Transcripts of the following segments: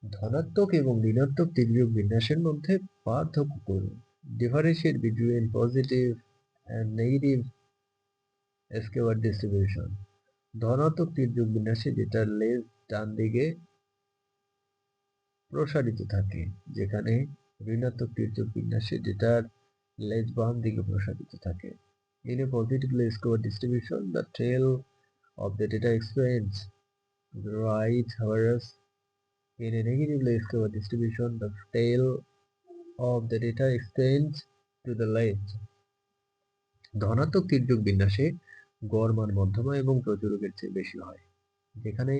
ধনাত্মক এবং ঋণাত্মক তির্যক বিন্যাসের মধ্যে পার্থক্য করুন। Differentiate between positive and negative scalar distribution. ধনাত্মক তির্যক বিন্যাসে যেটা লেজ ডান দিকে প্রসারিত থাকে, যেখানে ঋণাত্মক তির্যক বিন্যাসে যেটার লেজ বাম দিকে প্রসারিত থাকে। In a positively scalar distribution, the tail of the data extends to the right, whereas in a negatively scalar distribution, the tail of the data extends to the left. ধনাত্মক তির্যক বিন্যাসে গড় মান মধ্যমা এবং প্রচুরকের চেয়ে বেশি হয়, যেখানে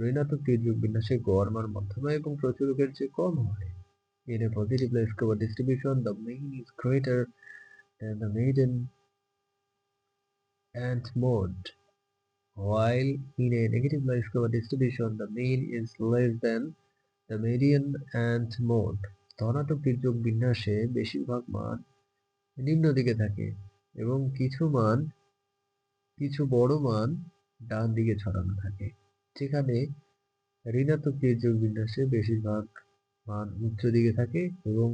ঋণাত্মক তির্যক বিন্যাসে গড় মান মধ্যমা এবং প্রচুরকের চেয়ে কম হয়। In a positively scalar distribution, the mean is greater than the median and mode, while in a negatively scalar distribution, the mean is less than the median and mode. ধনাত্মক তির্যক বিন্যাসে বেশিরভাগ মান নিম্ন দিকে থাকে এবং কিছু বড় মান ডান দিকে ছড়ানো থাকে, যেখানে ঋণাত্মক তির্যক বিন্যাসে বেশিরভাগ মান উচ্চ দিকে থাকে এবং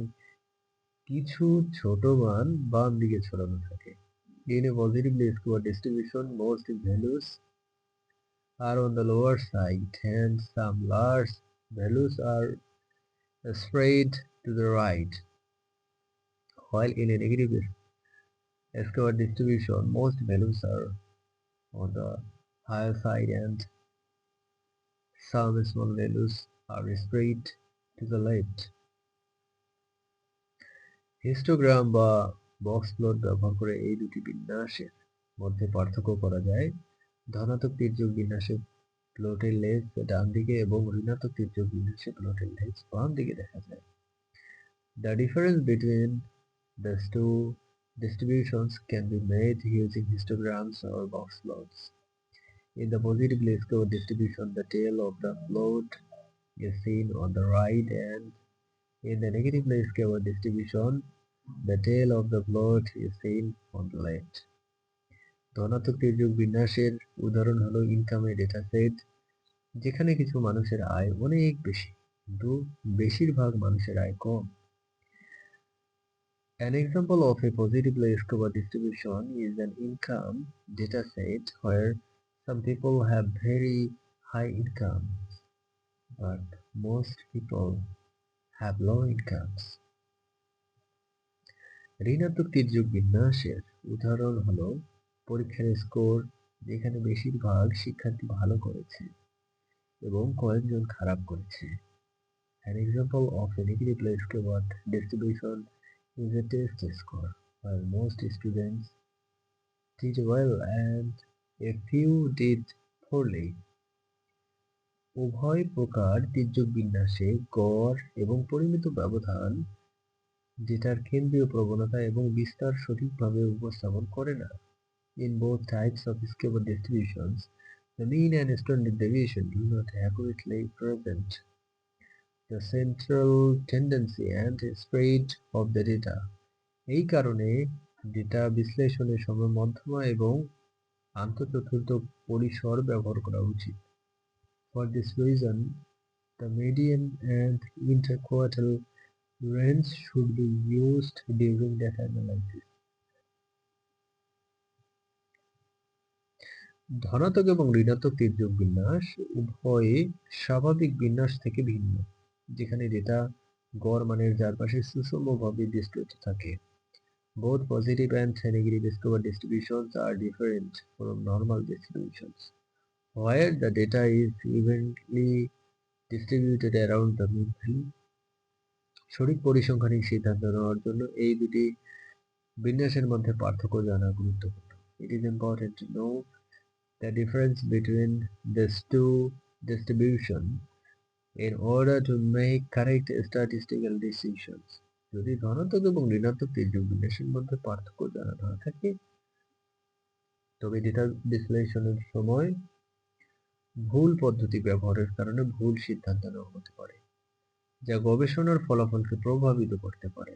কিছু ছোট মান বাম দিকে ছড়ানো থাকে। In a positively scalar distribution, most values are on the lower side and some large values are spread to the right, while in a negative scalar distribution, most values are on the higher side and some small values are spread to the left. Histogram বা box plot ব্যবহার করে এই দুটি বিন্যাসের মধ্যে পার্থক্য করা যায়। ধনাত্মক তির্যক বিন্যাসে প্লটের লেজ ডান দিকে এবং ঋণাত্মক তির্যক বিন্যাসে প্লটের লেজ বাম দিকে দেখা যায়। The difference between these two distributions can be made using histograms or box plots. In the positively scalar distribution, the tail of the plot is seen on the right, and in the negatively scalar distribution, the tail of the plot is seen on the left. ধনাত্মক তির্যক বিন্যাসের উদাহরণ হলো ইনকামের data set, যেখানে কিছু মানুষের আয় অনেক বেশি কিন্তু বেশিরভাগ মানুষের আয় কম। An example of a positively scalar distribution is an income data set where some people have very high incomes, but most people have low incomes. ঋণাত্মক তির্যক বিন্যাসের উদাহরণ হলো পরীক্ষার স্কোর, যেখানে বেশিরভাগ শিক্ষার্থী ভালো করেছে এবং কয়েকজন খারাপ করেছে। An example of a negatively scalar distribution is a test score, where most students did well and a few did poorly. উভয় প্রকার তির্যক বিন্যাসে গড় এবং পরিমিত ব্যবধান ডেটার কেন্দ্রীয় প্রবণতা এবং বিস্তার সঠিকভাবে উপস্থাপন করে না। In both types of scalar distributions, the mean and standard deviation do not accurately present the central tendency and spread of the data. এই কারণে ডেটা বিশ্লেষণের সময় মধ্যমা এবং আন্তঃচতুর্থ পরিসর ব্যবহার করা উচিত। For this reason, the median and interquartile range should be used during data analysis. ধনাত্মক এবং ঋণাত্মক তির্যক বিন্যাস উভয়ে স্বাভাবিক বিন্যাস থেকে ভিন্ন, যেখানে ডেটা গড় মানের চারপাশে সুষমভাবে বিস্তৃত থাকে। Both positive and negative scalar distributions are different from normal distributions, where the data is evenly distributed around the mean value. সঠিক পরিসংখ্যানিক সিদ্ধান্ত নেওয়ার জন্য এই দুটি বিন্যাসের মধ্যে পার্থক্য জানা গুরুত্বপূর্ণ। It is important to know the difference between these two distributions in order to make correct statistical decisions. যদি ধনাত্মক এবং ঋণাত্মক তির্যক বিন্যাসের মধ্যে পার্থক্য জানা না থাকে, তবে ডেটা বিশ্লেষণের সময় ভুল পদ্ধতি ব্যবহারের কারণে ভুল সিদ্ধান্ত নেওয়া হতে পারে, যা গবেষণার ফলাফলকে প্রভাবিত করতে পারে।